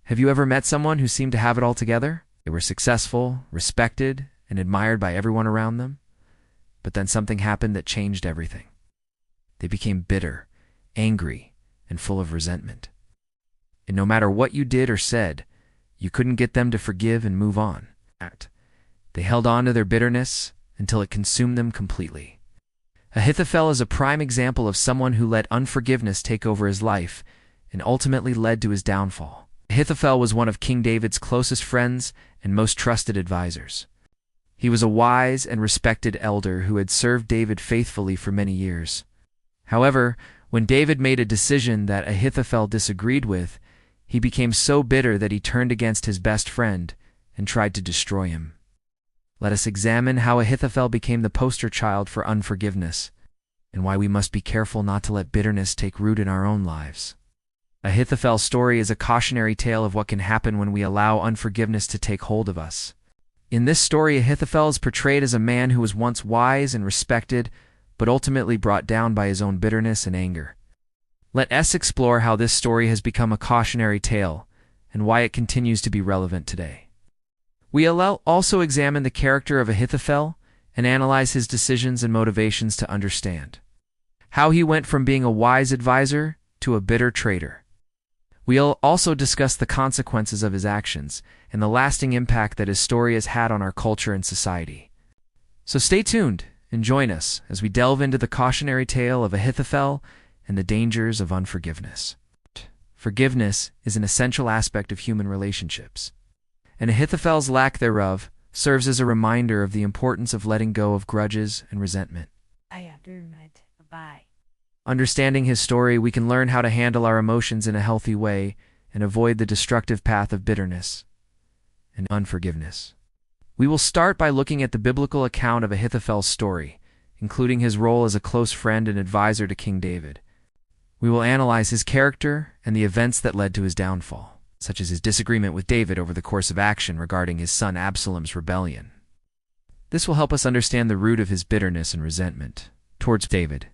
Have you ever met someone who seemed to have it all together? They were successful, respected, and admired by everyone around them. But then something happened that changed everything. They became bitter, angry, and full of resentment. And no matter what you did or said, you couldn't get them to forgive and move on. They held on to their bitterness until it consumed them completely. Ahithophel is a prime example of someone who let unforgiveness take over his life and ultimately led to his downfall. Ahithophel was one of King David's closest friends and most trusted advisors. He was a wise and respected elder who had served David faithfully for many years. However, when David made a decision that Ahithophel disagreed with, he became so bitter that he turned against his best friend and tried to destroy him. Let us examine how Ahithophel became the poster child for unforgiveness, and why we must be careful not to let bitterness take root in our own lives. Ahithophel's story is a cautionary tale of what can happen when we allow unforgiveness to take hold of us. In this story, Ahithophel is portrayed as a man who was once wise and respected, but ultimately brought down by his own bitterness and anger. Let us explore how this story has become a cautionary tale, and why it continues to be relevant today. We'll also examine the character of Ahithophel and analyze his decisions and motivations to understand how he went from being a wise advisor to a bitter traitor. We'll also discuss the consequences of his actions and the lasting impact that his story has had on our culture and society. So stay tuned and join us as we delve into the cautionary tale of Ahithophel and the dangers of unforgiveness. Forgiveness is an essential aspect of human relationships, and Ahithophel's lack thereof serves as a reminder of the importance of letting go of grudges and resentment. Understanding his story, we can learn how to handle our emotions in a healthy way and avoid the destructive path of bitterness and unforgiveness. We will start by looking at the biblical account of Ahithophel's story, including his role as a close friend and advisor to King David. We will analyze his character and the events that led to his downfall, such as his disagreement with David over the course of action regarding his son Absalom's rebellion. This will help us understand the root of his bitterness and resentment towards David.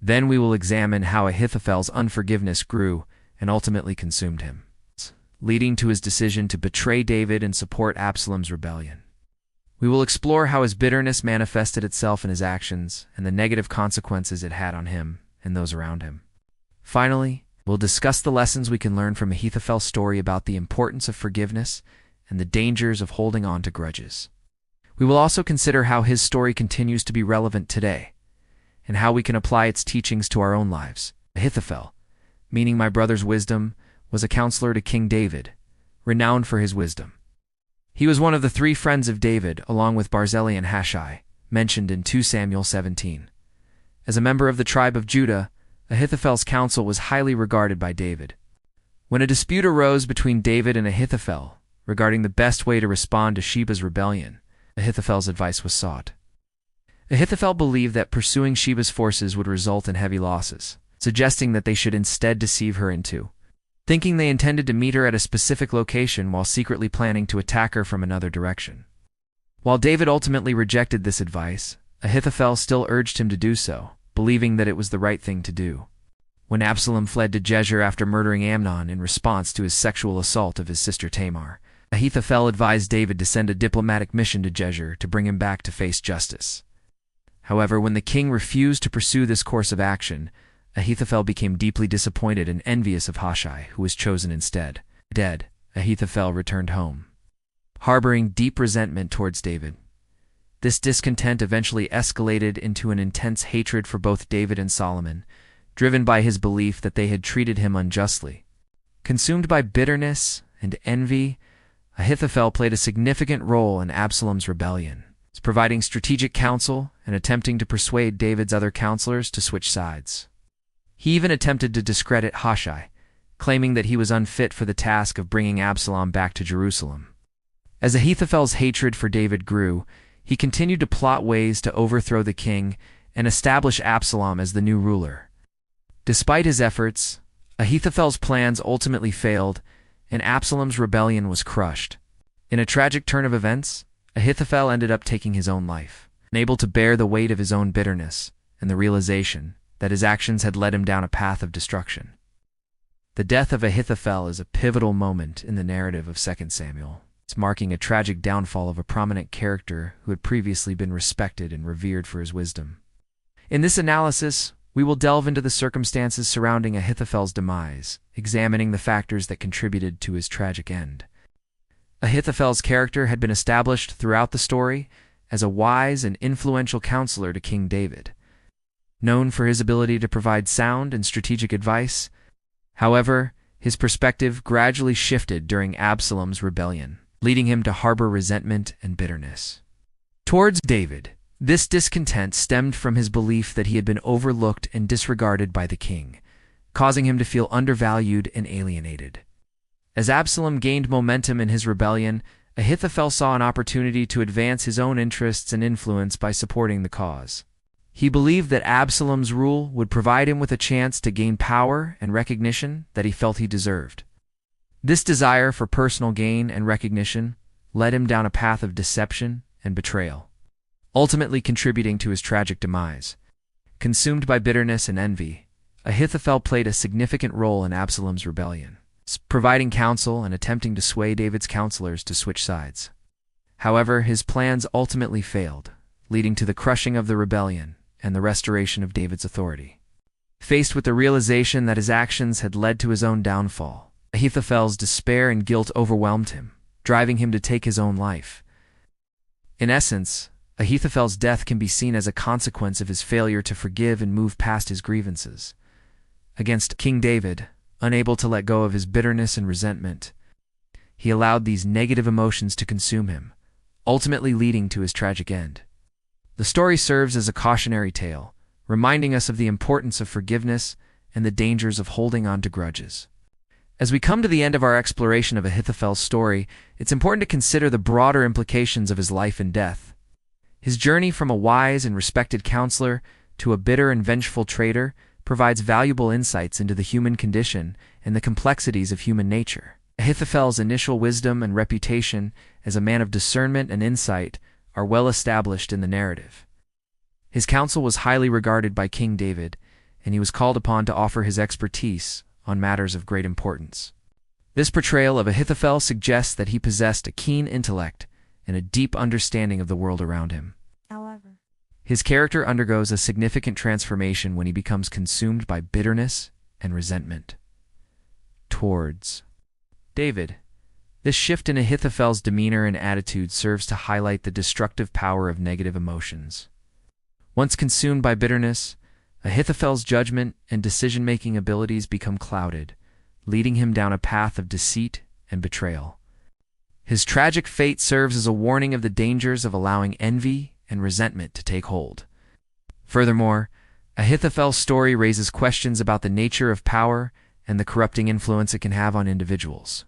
Then we will examine how Ahithophel's unforgiveness grew and ultimately consumed him, leading to his decision to betray David and support Absalom's rebellion. We will explore how his bitterness manifested itself in his actions and the negative consequences it had on him and those around him. Finally, we'll discuss the lessons we can learn from Ahithophel's story about the importance of forgiveness and the dangers of holding on to grudges. We will also consider how his story continues to be relevant today, and how we can apply its teachings to our own lives. Ahithophel, meaning my brother's wisdom, was a counselor to King David, renowned for his wisdom. He was one of the 3 friends of David, along with Barzillai and Hushai, mentioned in 2 Samuel 17. As a member of the tribe of Judah, Ahithophel's counsel was highly regarded by David. When a dispute arose between David and Ahithophel regarding the best way to respond to Sheba's rebellion, Ahithophel's advice was sought. Ahithophel believed that pursuing Sheba's forces would result in heavy losses, suggesting that they should instead deceive her into thinking they intended to meet her at a specific location while secretly planning to attack her from another direction. While David ultimately rejected this advice, Ahithophel still urged him to do so, believing that it was the right thing to do. When Absalom fled to Jezreel after murdering Amnon in response to his sexual assault of his sister Tamar, Ahithophel advised David to send a diplomatic mission to Jezreel to bring him back to face justice. However, when the king refused to pursue this course of action, Ahithophel became deeply disappointed and envious of Hushai, who was chosen instead. Dead, Ahithophel returned home, harboring deep resentment towards David. This discontent eventually escalated into an intense hatred for both David and Solomon, driven by his belief that they had treated him unjustly. Consumed by bitterness and envy, Ahithophel played a significant role in Absalom's rebellion, providing strategic counsel and attempting to persuade David's other counselors to switch sides. He even attempted to discredit Hushai, claiming that he was unfit for the task of bringing Absalom back to Jerusalem. As Ahithophel's hatred for David grew, he continued to plot ways to overthrow the king and establish Absalom as the new ruler. Despite his efforts, Ahithophel's plans ultimately failed, and Absalom's rebellion was crushed. In a tragic turn of events, Ahithophel ended up taking his own life, unable to bear the weight of his own bitterness and the realization that his actions had led him down a path of destruction. The death of Ahithophel is a pivotal moment in the narrative of 2 Samuel. It's marking a tragic downfall of a prominent character who had previously been respected and revered for his wisdom. In this analysis, we will delve into the circumstances surrounding Ahithophel's demise, examining the factors that contributed to his tragic end. Ahithophel's character had been established throughout the story as a wise and influential counselor to King David. Known for his ability to provide sound and strategic advice, however, his perspective gradually shifted during Absalom's rebellion, leading him to harbor resentment and bitterness towards David. This discontent stemmed from his belief that he had been overlooked and disregarded by the king, causing him to feel undervalued and alienated. As Absalom gained momentum in his rebellion, Ahithophel saw an opportunity to advance his own interests and influence by supporting the cause. He believed that Absalom's rule would provide him with a chance to gain power and recognition that he felt he deserved. This desire for personal gain and recognition led him down a path of deception and betrayal, ultimately contributing to his tragic demise. Consumed by bitterness and envy, Ahithophel played a significant role in Absalom's rebellion, providing counsel and attempting to sway David's counselors to switch sides. However, his plans ultimately failed, leading to the crushing of the rebellion and the restoration of David's authority. Faced with the realization that his actions had led to his own downfall, Ahithophel's despair and guilt overwhelmed him, driving him to take his own life. In essence, Ahithophel's death can be seen as a consequence of his failure to forgive and move past his grievances. Against King David, unable to let go of his bitterness and resentment, he allowed these negative emotions to consume him, ultimately leading to his tragic end. The story serves as a cautionary tale, reminding us of the importance of forgiveness and the dangers of holding on to grudges. As we come to the end of our exploration of Ahithophel's story, it's important to consider the broader implications of his life and death. His journey from a wise and respected counselor to a bitter and vengeful traitor provides valuable insights into the human condition and the complexities of human nature. Ahithophel's initial wisdom and reputation as a man of discernment and insight are well established in the narrative. His counsel was highly regarded by King David, and he was called upon to offer his expertise on matters of great importance. This portrayal of Ahithophel suggests that he possessed a keen intellect and a deep understanding of the world around him. However, his character undergoes a significant transformation when he becomes consumed by bitterness and resentment towards David. This shift in Ahithophel's demeanor and attitude serves to highlight the destructive power of negative emotions. Once consumed by bitterness, Ahithophel's judgment and decision-making abilities become clouded, leading him down a path of deceit and betrayal. His tragic fate serves as a warning of the dangers of allowing envy and resentment to take hold. Furthermore, Ahithophel's story raises questions about the nature of power and the corrupting influence it can have on individuals.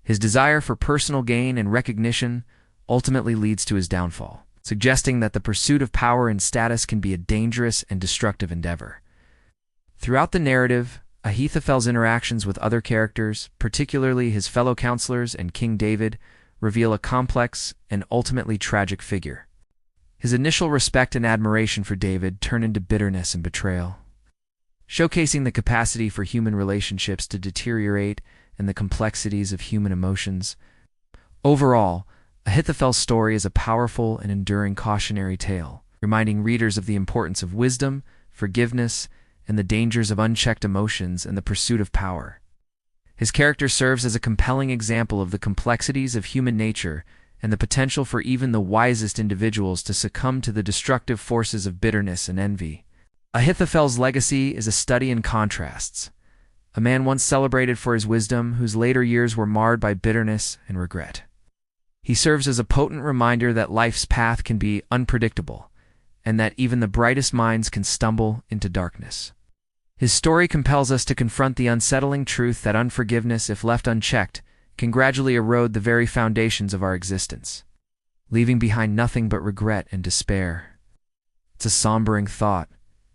His desire for personal gain and recognition ultimately leads to his downfall, suggesting that the pursuit of power and status can be a dangerous and destructive endeavor. Throughout the narrative, Ahithophel's interactions with other characters, particularly his fellow counselors and King David, reveal a complex and ultimately tragic figure. His initial respect and admiration for David turn into bitterness and betrayal, showcasing the capacity for human relationships to deteriorate and the complexities of human emotions. Overall, Ahithophel's story is a powerful and enduring cautionary tale, reminding readers of the importance of wisdom, forgiveness, and the dangers of unchecked emotions and the pursuit of power. His character serves as a compelling example of the complexities of human nature and the potential for even the wisest individuals to succumb to the destructive forces of bitterness and envy. Ahithophel's legacy is a study in contrasts. A man once celebrated for his wisdom, whose later years were marred by bitterness and regret. He serves as a potent reminder that life's path can be unpredictable, and that even the brightest minds can stumble into darkness. His story compels us to confront the unsettling truth that unforgiveness, if left unchecked, can gradually erode the very foundations of our existence, leaving behind nothing but regret and despair. It's a sombering thought,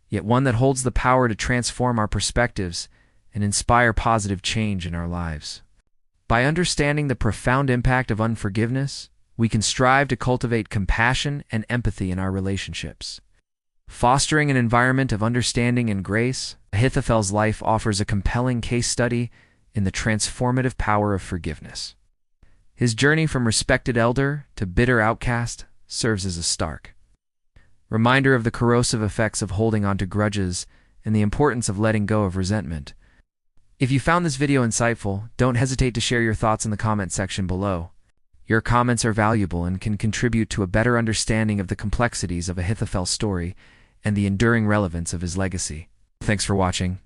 yet one that holds the power to transform our perspectives and inspire positive change in our lives. By understanding the profound impact of unforgiveness, we can strive to cultivate compassion and empathy in our relationships, Fostering an environment of understanding and grace, Ahithophel's life offers a compelling case study in the transformative power of forgiveness. His journey from respected elder to bitter outcast serves as a stark reminder of the corrosive effects of holding on to grudges and the importance of letting go of resentment. If you found this video insightful, don't hesitate to share your thoughts in the comment section below. Your comments are valuable and can contribute to a better understanding of the complexities of Ahithophel's story and the enduring relevance of his legacy. Thanks for watching.